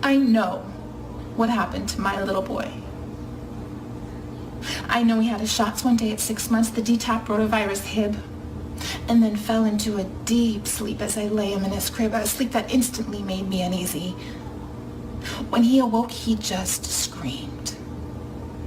I know what happened to my little boy. I know he had his shots one day at 6 months, the DTaP rotavirus Hib, and then fell into a deep sleep as I lay him in his crib, a sleep that instantly made me uneasy. When he awoke, he just screamed.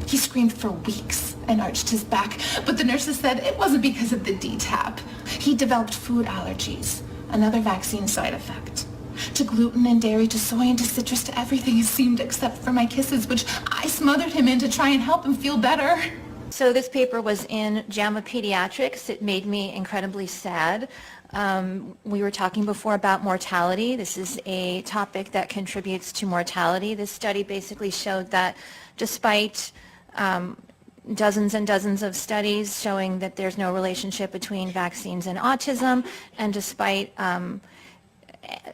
He screamed for weeks and arched his back, but the nurses said it wasn't because of the DTaP. He developed food allergies, another vaccine side effect. To gluten and dairy, to soy and to citrus, to everything it seemed except for my kisses, which I smothered him in to try and help him feel better. So this paper was in JAMA Pediatrics. It made me incredibly sad. We were talking before about mortality. This is a topic that contributes to mortality. This study basically showed that despite dozens and dozens of studies showing that there's no relationship between vaccines and autism, and despite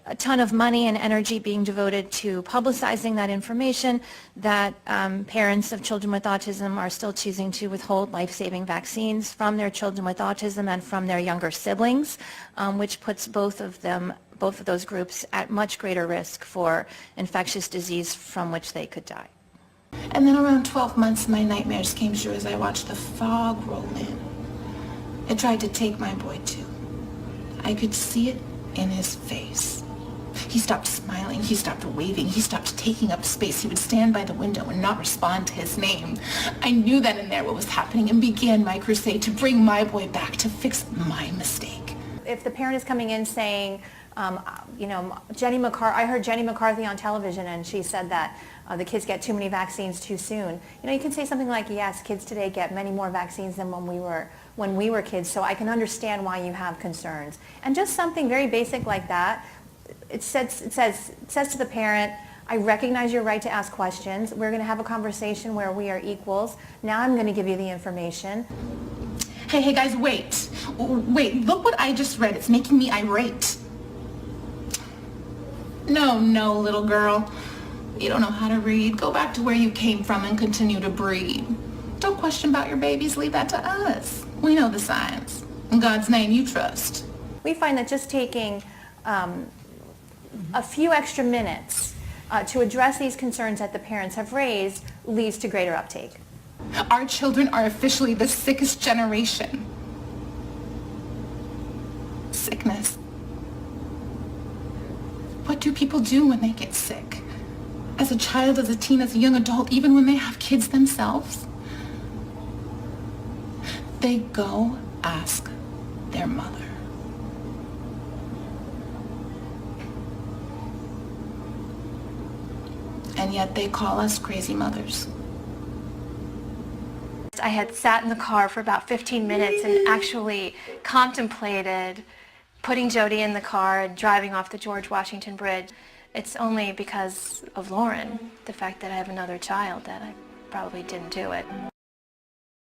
a ton of money and energy being devoted to publicizing that information, that parents of children with autism are still choosing to withhold life-saving vaccines from their children with autism and from their younger siblings, which puts both of those groups at much greater risk for infectious disease from which they could die. And then around 12 months, my nightmares came true as I watched the fog roll in. It tried to take my boy too. I could see it in his face. He stopped smiling, he stopped waving, he stopped taking up space. He would stand by the window and not respond to his name. I knew then and there what was happening and began my crusade to bring my boy back, to fix my mistake. If the parent is coming in saying, Jenny McCarthy, I heard Jenny McCarthy on television and she said that the kids get too many vaccines too soon. You can say something like, yes, kids today get many more vaccines than when we were kids, so I can understand why you have concerns. And just something very basic like that, it says to the parent, I recognize your right to ask questions. We're going to have a conversation where we are equals. Now I'm going to give you the information. Hey guys, wait, look what I just read. It's making me irate. No, little girl. You don't know how to read. Go back to where you came from and continue to breed. Don't question about your babies. Leave that to us. We know the science. In God's name, you trust. We find that just taking a few extra minutes to address these concerns that the parents have raised leads to greater uptake. Our children are officially the sickest generation. Sickness. What do people do when they get sick? As a child, as a teen, as a young adult, even when they have kids themselves? They go ask their mother. And yet they call us crazy mothers. I had sat in the car for about 15 minutes and actually contemplated putting Jody in the car and driving off the George Washington Bridge. It's only because of Lauren, the fact that I have another child, that I probably didn't do it.